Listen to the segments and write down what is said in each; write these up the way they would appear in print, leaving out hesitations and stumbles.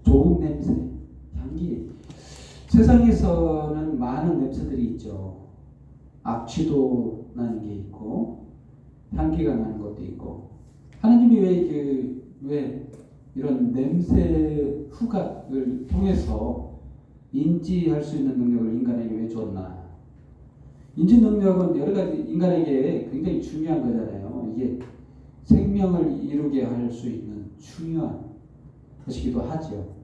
좋은 냄새, 향기. 세상에서는 많은 냄새들이 있죠. 악취도 나는 게 있고 향기가 나는 것도 있고. 하나님이 왜 이런 냄새 후각을 통해서 인지할 수 있는 능력을 인간에게 왜 줬나? 인지 능력은 여러 가지 인간에게 굉장히 중요한 거잖아요. 이게 생명을 이루게 할 수 있는 중요한 것이기도 하죠.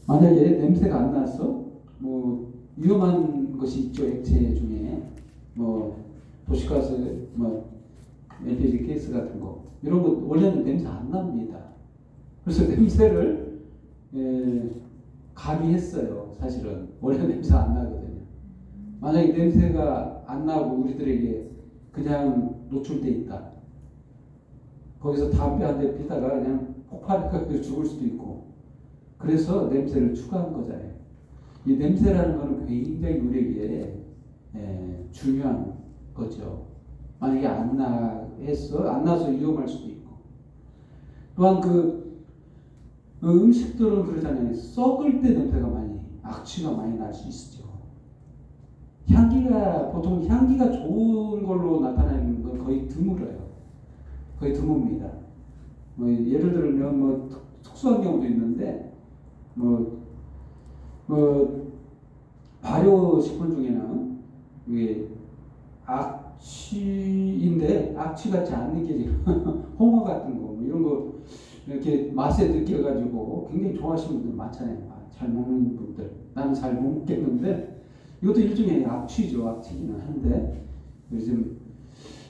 만약에 냄새가 안 나서 뭐 위험한 것이 있죠. 액체 중에 뭐 도시가스, 뭐 LPG 가스 같은 거 이런 거 원래는 냄새 안 납니다. 그래서 냄새를 가미했어요. 사실은 원래 냄새 안 나거든요. 만약에 냄새가 안 나고 우리들에게 그냥 노출돼 있다. 거기서 담배 한 대 피다가 그냥 폭발해서 죽을 수도 있고. 그래서 냄새를 추가한 거잖아요. 이 냄새라는 거는 굉장히 우리에게 중요한 거죠. 만약에 안 나서 위험할 수도 있고. 또한 음식들은 그러잖아요. 썩을 때 냄새가 악취가 많이 날 수 있죠. 보통 향기가 좋은 걸로 나타나는 건 거의 드물어요. 거의 드뭅니다. 뭐 예를 들면 뭐 특수한 경우도 있는데 발효식품 중에는 이게 악취인데 악취 같지 않는 게 지금 홍어 같은 거 이런 거 이렇게 맛에 느껴가지고 굉장히 좋아하시는 분들 많잖아요. 잘 먹는 분들. 나는 잘 못 먹겠는데 이것도 일종의 악취죠. 악취기는 한데 요즘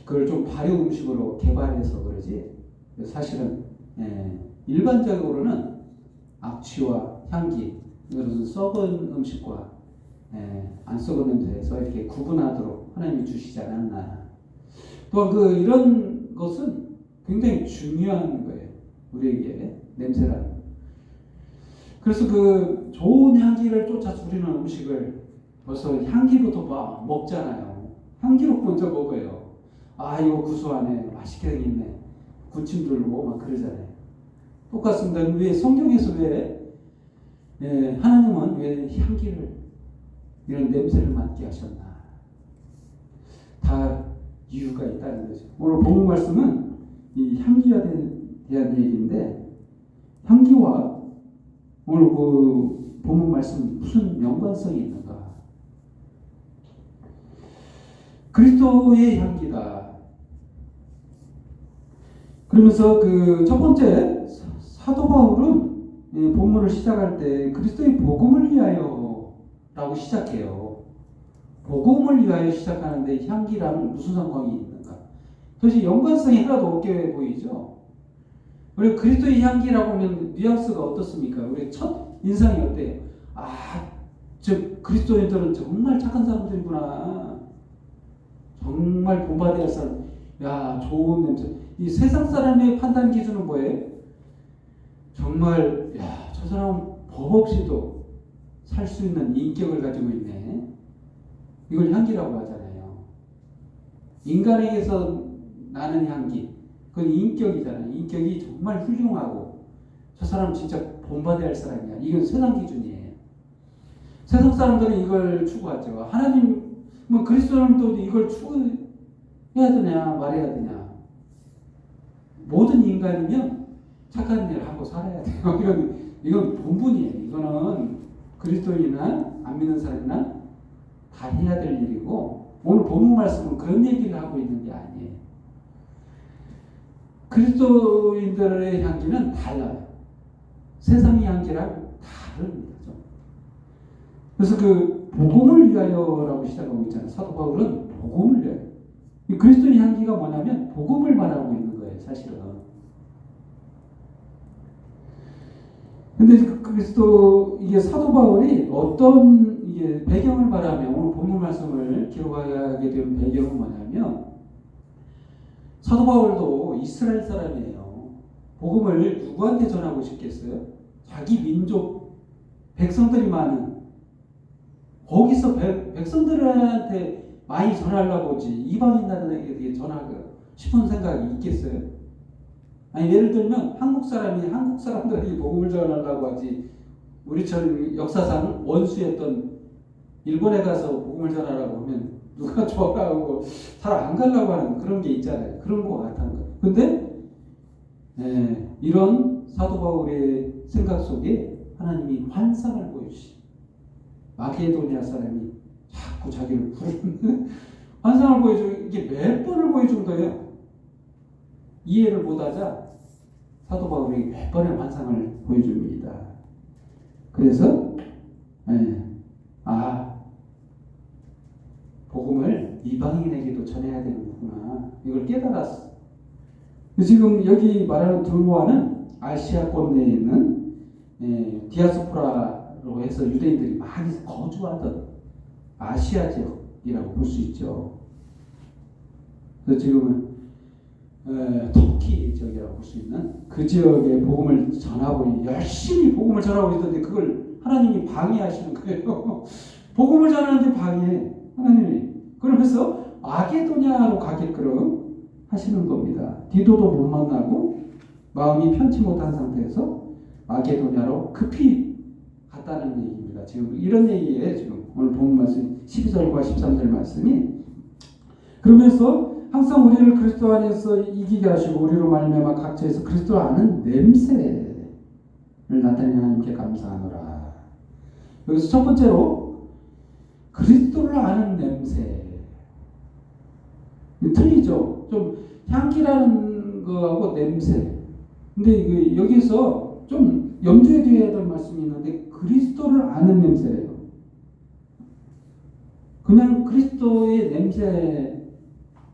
그걸 좀 발효 음식으로 개발해서 그러지 사실은 일반적으로는 악취와 향기 이것은 썩은 음식과 안 썩은 냄새에서 이렇게 구분하도록 하나님이 주시지 않았나. 또한 이런 것은 굉장히 중요한 거예요. 우리에게 냄새라는. 그래서 좋은 향기를 쫓아서 우리는 음식을 벌써 향기부터 먹잖아요. 향기로 먼저 먹어요. 이거 구수하네, 맛있게 생겼네, 군침 돌고 막 그러잖아요. 똑같습니다. 왜 성경에서 하나님은 왜 향기를 이런 냄새를 맡게 하셨나? 다 이유가 있다는 거죠. 오늘 본문 말씀은 이 향기에 대한 얘기인데 향기와 오늘 본문 말씀 무슨 연관성이 있는가? 그리스도의 향기다. 그러면서 첫 번째 사도 바울은 본문을 시작할 때 그리스도의 복음을 위하여 라고 시작해요. 복음을 위하여 시작하는데 향기랑 무슨 상관이 있는가? 도대체 연관성이 하나도 없게 보이죠? 우리 그리스도의 향기라고 하면 뉘앙스가 어떻습니까? 우리 첫 인상이 어때요? 그리스도인들은 정말 착한 사람들이구나. 정말 본받아야 할 사람. 좋은 냄새. 이 세상 사람의 판단 기준은 뭐예요? 정말 저 사람은 법 없이도 살 수 있는 인격을 가지고 있네. 이걸 향기라고 하잖아요. 인간에게서 나는 향기. 그건 인격이잖아요. 인격이 정말 훌륭하고 저 사람 진짜 본받아야 할 사람이야. 이건 세상 기준이에요. 세상 사람들은 이걸 추구하죠. 하나님은 그리스도인도 이걸 추구해야 되냐 말해야 되냐. 모든 인간이면 착한 일을 하고 살아야 돼요. 이건 본분이에요. 이거는 그리스도인이나 안 믿는 사람이나 다 해야 될 일이고 오늘 본문 말씀은 그런 얘기를 하고 있는 게 아니에요. 그리스도인들의 향기는 달라요. 세상의 향기랑 다릅니다. 그래서 복음을 위하여라고 시작하고 있잖아요. 사도 바울은 복음을 위하여. 그리스도의 향기가 뭐냐면 복음을 말하고 있는 거예요. 사실은. 근데 이게 사도 바울이 어떤 배경을 말하면 오늘 본문 말씀을 기록하게 된 배경은 뭐냐면 사도 바울도 이스라엘 사람이에요. 복음을 누구한테 전하고 싶겠어요? 자기 민족 백성들이 많은 거기서 백성들한테 많이 전하려고 오지 이방인들에게 전하고 싶은 생각이 있겠어요? 아니 예를 들면 한국 사람이 한국 사람들에게 복음을 전하려고 하지 우리처럼 역사상 원수였던 일본에 가서 복음을 전하라고 하면 누가 좋아하고 잘 안 가려고 하는 그런 게 있잖아요. 그런 거 같은 거. 근데 이런 사도 바울의 생각 속에 하나님이 환상을 보여주시. 마게도니아 사람이 자꾸 자기를 부르는 환상을 보여줘. 이게 몇 번을 보여준 거예요. 이해를 못하자 사도 바울이 몇 번의 환상을 보여줍니다. 그래서 복음을 이방인에게도 전해야 되는구나. 이걸 깨달았어. 지금 여기 말하는 두로아는 아시아권 내에 있는 디아스포라로 해서 유대인들이 많이 거주하던 아시아 지역이라고 볼 수 있죠. 그래서 지금은 터키 지역이라고 볼 수 있는 그 지역에 복음을 전하고 열심히 복음을 전하고 있던데 그걸 하나님이 방해하시는 거예요. 복음을 전하는데 방해 하나님이. 그러면서 마게도냐로 가게끔 하시는 겁니다. 디도도 못 만나고 마음이 편치 못한 상태에서 마게도냐로 급히 갔다는 얘기입니다. 지금 이런 얘기에 지금 오늘 본 말씀 12절과 13절 말씀이 그러면서 항상 우리를 그리스도 안에서 이기게 하시고 우리로 말미암아 각처에서 그리스도를 아는 냄새를 나타내는 하나님께 감사하노라. 여기서 첫 번째로 그리스도를 아는 냄새. 틀리죠. 좀 향기라는 거하고 냄새. 근데 여기서 좀 염두에 둬야 될 말씀이 있는데 그리스도를 아는 냄새래요. 그냥 그리스도의 냄새,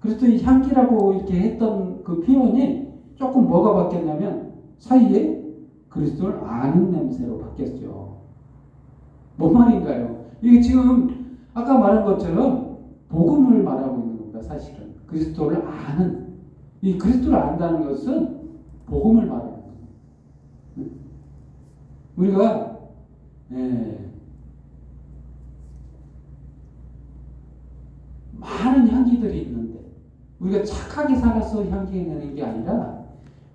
그리스도의 향기라고 이렇게 했던 그 표현이 조금 뭐가 바뀌었냐면 사이에 그리스도를 아는 냄새로 바뀌었죠. 뭔 말인가요? 이게 지금 아까 말한 것처럼 복음을 말하고 있는 겁니다. 사실은 그리스도를 아는, 이 그리스도를 안다는 것은 복음을 말하는 거예요. 우리가 많은 향기들이 있는데 우리가 착하게 살아서 향기내는 게 아니라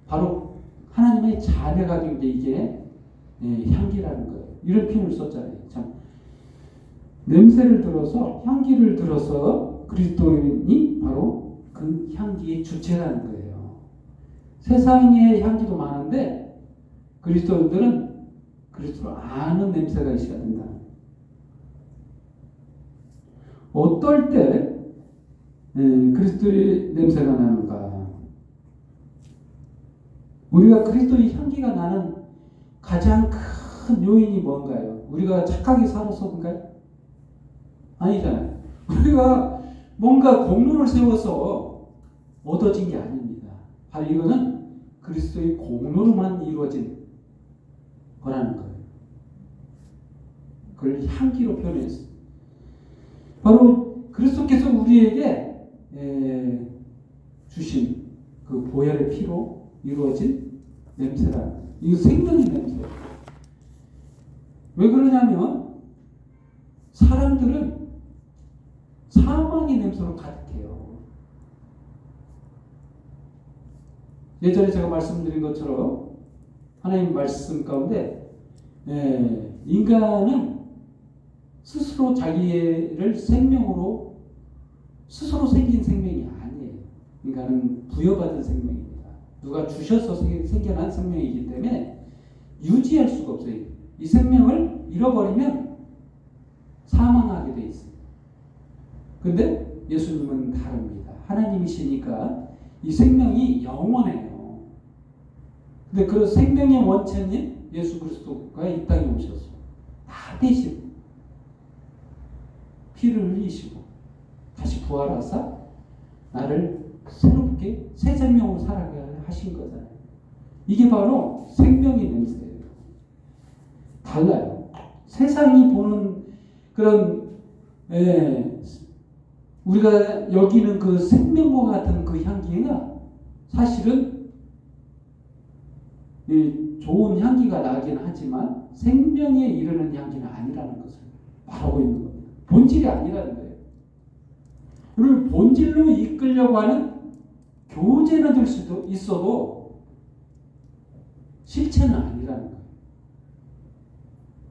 바로 하나님의 자녀가 된 게 이게 향기라는 거예요. 이런 표현을 썼잖아요. 참 냄새를 들어서 향기를 들어서 그리스도인이 바로 그 향기의 주체라는 거예요. 세상의 향기도 많은데 그리스도인들은 그리스도를 아는 냄새가 있어야 된다. 어떨 때 그리스도의 냄새가 나는가? 우리가 그리스도의 향기가 나는 가장 큰 요인이 뭔가요? 우리가 착하게 살아서인가요? 아니잖아요. 우리가 뭔가 공로를 세워서 얻어진 게 아닙니다. 바로 이거는 그리스도의 공로로만 이루어진 거라는 거예요. 그걸 향기로 표현했어요. 바로 그리스도께서 우리에게 주신 그 보혈의 피로 이루어진 냄새라. 이거 생명의 냄새예요. 왜 그러냐면 사람들은 사망의 냄새로 가득해요. 예전에 제가 말씀드린 것처럼 하나님 말씀 가운데 인간은 스스로 자기를 생명으로 스스로 생긴 생명이 아니에요. 인간은 부여받은 생명입니다. 누가 주셔서 생겨난 생명이기 때문에 유지할 수가 없어요. 이 생명을 잃어버리면 사망하게 돼 있어요. 근데 예수님은 다릅니다. 하나님이시니까 이 생명이 영원해요. 근데 그 생명의 원천인 예수 그리스도가 이 땅에 오셔서 다 대신 피를 흘리시고 다시 부활하사 나를 새롭게 새 생명으로 살아가게 하신 거잖아요. 이게 바로 생명의 냄새예요. 달라요. 세상이 보는 그런 우리가 여기는 그 생명과 같은 그 향기가 사실은 좋은 향기가 나긴 하지만 생명에 이르는 향기는 아니라는 것을 말하고 있는 겁니다. 본질이 아니라는 거예요. 우리를 본질로 이끌려고 하는 교제는 될 수도 있어도 실체는 아니라는 거예요.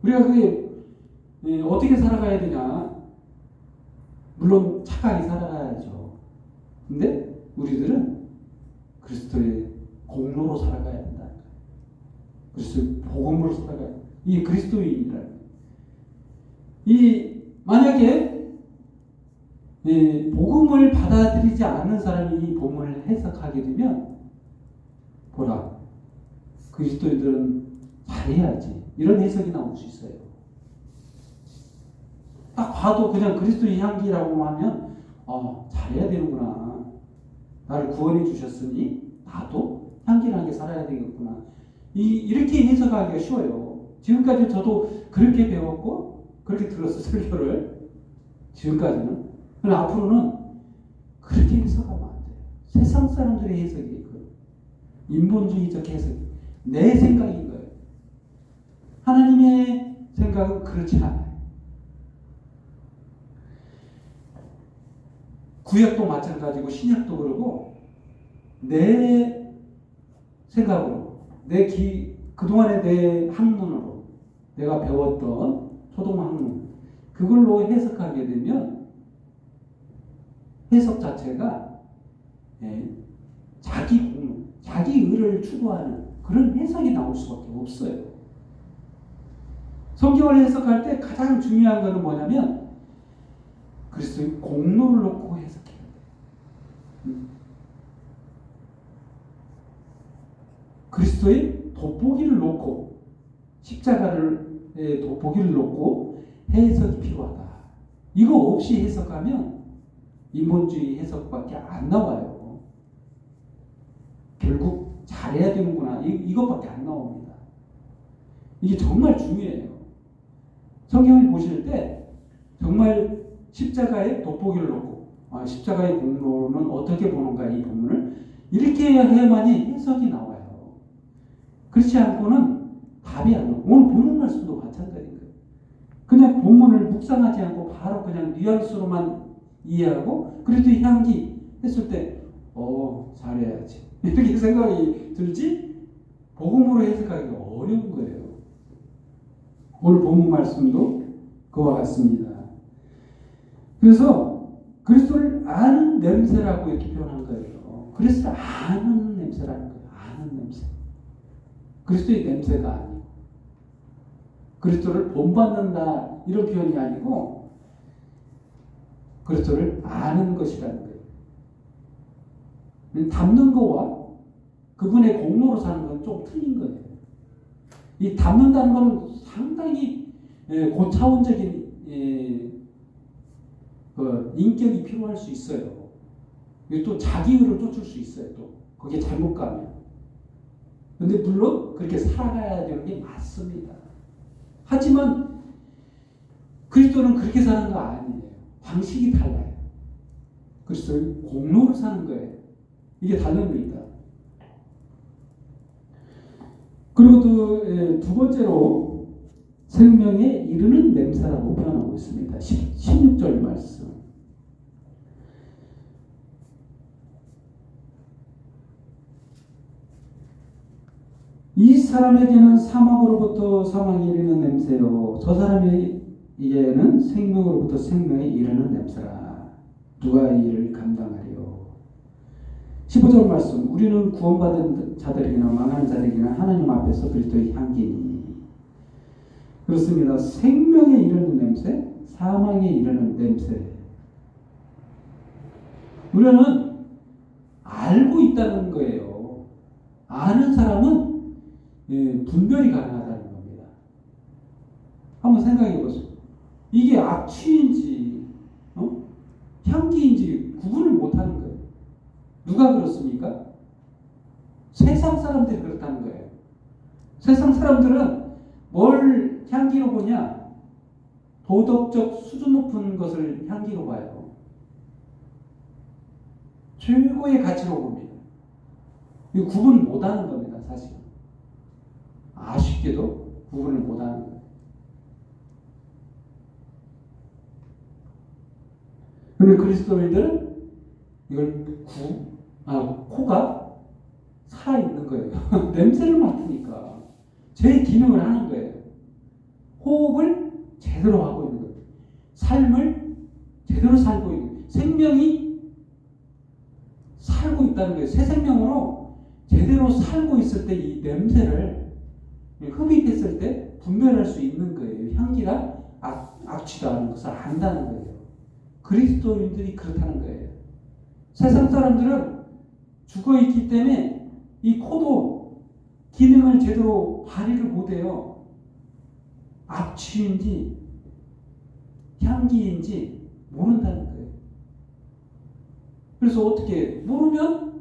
우리가 그게 어떻게 살아가야 되냐? 물론 착하게 살아가야죠. 근데 우리들은 그리스도의 공로로 살아가야 된다. 그리스도의 복음으로 살아가야 된다. 이 그리스도인이라는 거예요. 만약에 복음을 받아들이지 않는 사람이 이 본문을 해석하게 되면 보라, 그리스도인들은 잘해야지, 이런 해석이 나올 수 있어요. 딱 봐도 그냥 그리스도의 향기라고 하면 잘해야 되는구나. 나를 구원해 주셨으니 나도 향기나게 살아야 되겠구나. 이렇게 해석하기가 쉬워요. 지금까지 저도 그렇게 배웠고 그렇게 들었어, 설교를. 지금까지는. 그러나 앞으로는 그렇게 해석하면 안 돼요. 세상 사람들의 해석이 인본주의적 해석이 내 생각인 거예요. 하나님의 생각은 그렇지 않아요. 구약도 마찬가지고 신약도 그러고 내 생각으로 그동안의 내 학문으로 내가 배웠던 초등학문 그걸로 해석하게 되면 해석 자체가 자기 공로, 자기 의를 추구하는 그런 해석이 나올 수밖에 없어요. 성경을 해석할 때 가장 중요한 것은 뭐냐면 그리스도의 공로를 놓고 해석해야 돼요. 그리스도의 돋보기를 놓고 십자가의 돋보기를 놓고 해석이 필요하다. 이거 없이 해석하면 인본주의 해석밖에 안 나와요. 결국 잘해야 되는구나. 이것밖에 안 나옵니다. 이게 정말 중요해요. 성경을 보실 때 정말 십자가에 돋보기를 놓고 십자가의 공로는 어떻게 보는가 이 본문을 이렇게 해야만이 해석이 나와요. 그렇지 않고는 답이 안 나와요. 오늘 본문 말씀도 마찬가지인 거예요. 그냥 본문을 묵상하지 않고 바로 그냥 뉘앙스로만 이해하고 그래도 향기 했을 때 잘해야지 이렇게 생각이 들지 복음으로 해석하기가 어려운 거예요. 오늘 본문 말씀도 그와 같습니다. 그래서 그리스도를 아는 냄새라고 이렇게 표현한 거예요. 그리스도를 아는 냄새라는 거예요. 아는 냄새. 그리스도의 냄새가 아니고 그리스도를 본받는다 이런 표현이 아니고 그리스도를 아는 것이라는 거예요. 닮는 거와 그분의 공로로 사는 건 좀 틀린 거예요. 이 닮는다는 건 상당히 고차원적인 인격이 필요할 수 있어요. 또 자기의를 쫓을 수 있어요. 또 거기에 잘못 가면. 그런데 물론 그렇게 살아가야 되는 게 맞습니다. 하지만 그리스도는 그렇게 사는 거 아니에요. 방식이 달라요. 그리스도의 공로를 사는 거예요. 이게 다릅니다. 그리고 또 두 번째로 생명에 이르는 냄새라고 표현하고 있습니다. 16절 말씀. 이 사람에게는 사망으로부터 사망에 이르는 냄새요 저 사람에게는 생명으로부터 생명에 이르는 냄새라. 누가 이 일을 감당하리요. 15절 말씀. 우리는 구원받은 자들이나 망하는 자들이나 하나님 앞에서 그리스도의 향기니. 그렇습니다. 생명에 이르는 냄새, 사망에 이르는 냄새. 우리는 알고 있다는 거예요. 아는 사람은 분별이 가능하다는 겁니다. 한번 생각해 보세요. 이게 악취인지 향기인지 구분을 못하는 거예요. 누가 그렇습니까? 세상 사람들이 그렇다는 거예요. 세상 사람들은 뭘 향기로 보냐? 도덕적 수준 높은 것을 향기로 봐요. 최고의 가치로 봅니다. 이거 구분 못하는 겁니다. 사실. 아쉽게도 구분을 못하는 거예요. 그런데 그리스도인들은 이걸 코가 살아있는 거예요. 냄새를 맡으니까 제 기능을 하는 거예요. 호흡을 제대로 하고 있는 거예요. 삶을 제대로 살고 있는 거예요. 생명이 살고 있다는 거예요. 새 생명으로 제대로 살고 있을 때 이 냄새를 흡입했을 때 분별할 수 있는 거예요. 향기가 악취다 하는 것을 안다는 거예요. 그리스도인들이 그렇다는 거예요. 세상 사람들은 죽어 있기 때문에 이 코도 기능을 제대로 발휘를 못해요. 악취인지 향기인지 모른다는 거예요. 그래서 어떻게 모르면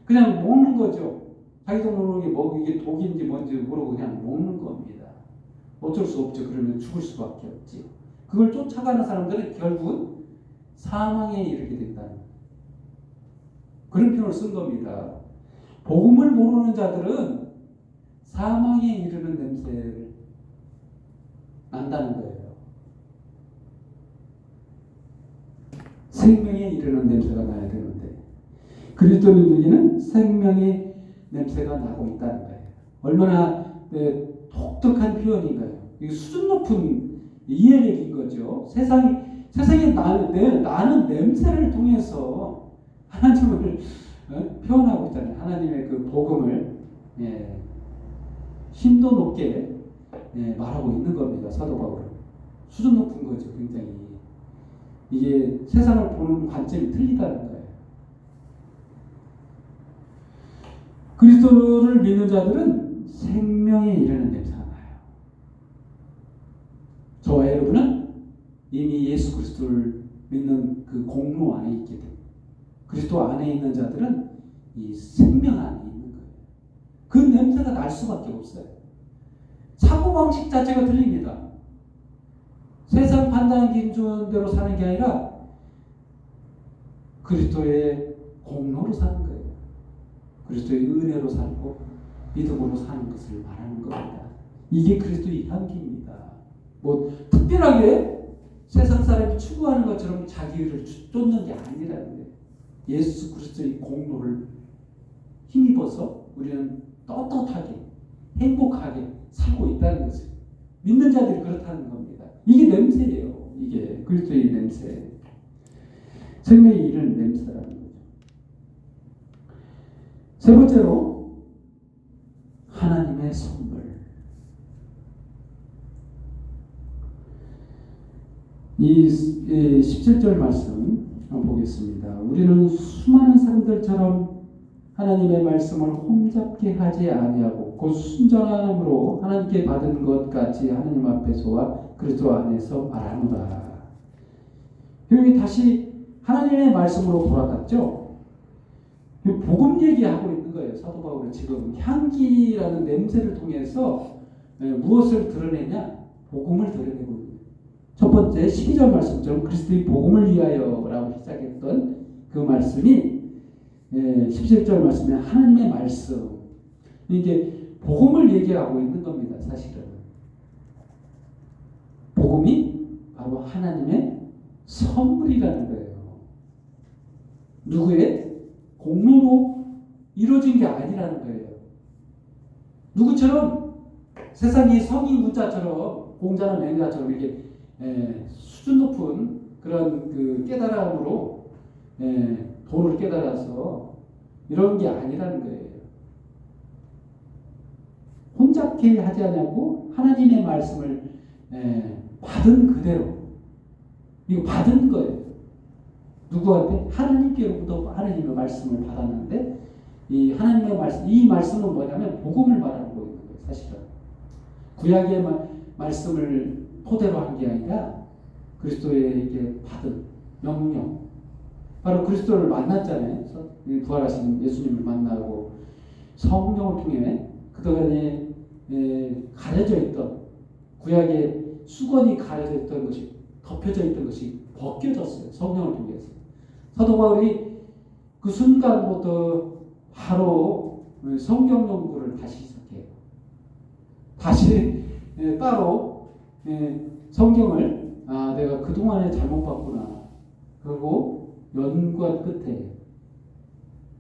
그냥 먹는 거죠. 자기도 모르게 이게 독인지 뭔지 모르고 그냥 먹는 겁니다. 어쩔 수 없죠. 그러면 죽을 수밖에 없지. 그걸 쫓아가는 사람들은 결국은 사망에 이르게 된다는 그런 표현을 쓴 겁니다. 복음을 모르는 자들은 사망에 이르는 냄새를 난다는 거예요. 생명에 이르는 냄새가 나야 되는데 그리스도인들에게는 생명의 냄새가 나고 있다는 거예요. 얼마나 독특한 표현인가요? 이게 수준 높은 이해력인 거죠. 세상에 나는 냄새를 통해서 하나님을 표현하고 있잖아요. 하나님의 그 복음을 심도 높게 말하고 있는 겁니다. 사도 바울은 수준 높은 거죠. 굉장히 이게 세상을 보는 관점이 틀리다는 거예요. 그리스도를 믿는 자들은 생명에 이르는 냄새가 나요. 저와 여러분은 이미 예수 그리스도를 믿는 그 공로 안에 있게 됩니다. 그리스도 안에 있는 자들은 이 생명 안에 있는 거예요. 그 냄새가 날 수밖에 없어요. 사고방식 자체가 틀립니다. 세상 판단 기준대로 사는 게 아니라 그리스도의 공로로 사는 거예요. 그리스도의 은혜로 살고 믿음으로 사는 것을 말하는 겁니다. 이게 그리스도의 향기입니다. 뭐 특별하게 세상 사람이 추구하는 것처럼 자기를 쫓는 게 아니라는 거예요. 예수 그리스도의 공로를 힘입어서 우리는 떳떳하게 행복하게 살고 있다는 것을 믿는 자들이 그렇다는 겁니다. 이게 냄새예요. 이게 그리스도의 냄새. 생명에 이르는 냄새라는 거죠. 세 번째로 하나님의 선물. 이 17절 말씀 한번 보겠습니다. 우리는 수많은 사람들처럼 하나님의 말씀을 홈잡게 하지 아니하고 곧 순전함으로 하나님께 받은 것 같이 하나님 앞에서와 그리스도 안에서 말하노라. 여기 다시 하나님의 말씀으로 돌아갔죠. 복음 얘기하고 있는 거예요. 사도 바울은 지금 향기라는 냄새를 통해서 무엇을 드러내냐? 복음을 드러내고 있는 거예요. 첫 번째 12절 말씀처럼 그리스도의 복음을 위하여라고 시작했던 그 말씀이 17절 말씀에 하나님의 말씀. 이게 복음을 얘기하고 있는 겁니다. 사실은 복음이 바로 하나님의 선물이라는 거예요. 누구의 공로로 이루어진 게 아니라는 거예요. 누구처럼 세상이 성인 문자처럼 공자나 맹자처럼 이렇게 수준 높은 그런 그 깨달음으로 도를 깨달아서 이런 게 아니라는 거예요. 혼잡게 하지 않냐고 하나님의 말씀을 받은 그대로 이거 받은 거예요. 누구한테? 하나님께로부터 하나님의 말씀을 받았는데 이 하나님의 말씀, 이 말씀은 뭐냐면 복음을 말하고 있는 거예요. 사실은 구약의 말씀을 토대로 한 게 아니라 그리스도에게 받은 명령. 바로 그리스도를 만났잖아요. 부활하신 예수님을 만나고 성령을 통해 그동안에 가려져 있던 구약의 수건이 가려져 있던 것이 덮여져 있던 것이 벗겨졌어요. 성령을 통해서. 사도 바울이 그 순간부터 바로 성경 연구를 다시 시작해요. 다시 따로 성경을 내가 그동안에 잘못 봤구나. 그리고 연구한 끝에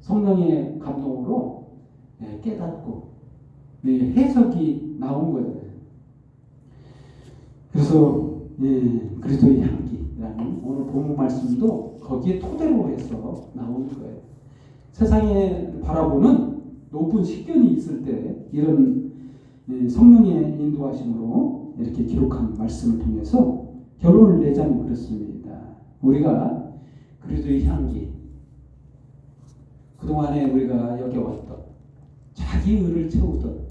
성령의 감동으로 깨닫고 해석이 나온 거예요. 그래서 그리스도의 향기라는 오늘 본문 말씀도 거기에 토대로 해서 나오는 거예요. 세상에 바라보는 높은 식견이 있을 때 이런 성령의 인도하심으로 이렇게 기록한 말씀을 통해서 결론을 내자면 그렇습니다. 우리가 그리스도의 향기, 그동안에 우리가 여겨왔던 자기 의를 채우던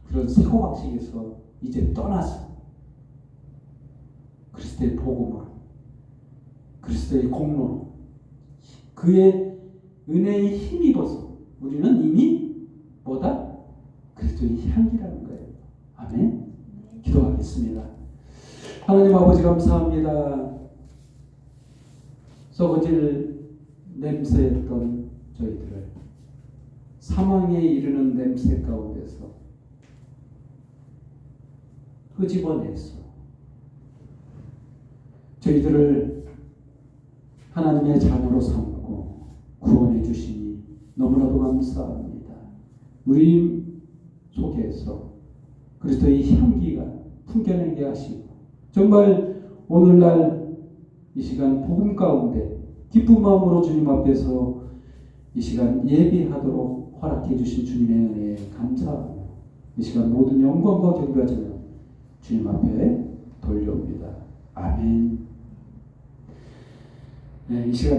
그런 사고방식에서 이제 떠나서 그리스도의 복음으로, 그리스도의 공로로, 그의 은혜에 힘입어서 우리는 이미 뭐다? 그리스도의 향기라는 거예요. 아멘. 기도하겠습니다. 하나님 아버지 감사합니다. 썩어질 냄새였던 저희들을 사망에 이르는 냄새 가운데서 끄집어내서 저희들을 하나님의 자녀로 삼고 구원해 주시니 너무나도 감사합니다. 우리 속에서 그리스도의 향기가 풍겨내게 하시고 정말 오늘날 이 시간 복음 가운데 기쁜 마음으로 주님 앞에서 이 시간 예배하도록 허락해 주신 주님의 은혜에 감사하며 이 시간 모든 영광과 경배가 주님 앞에 돌려옵니다. 아멘. 이 시간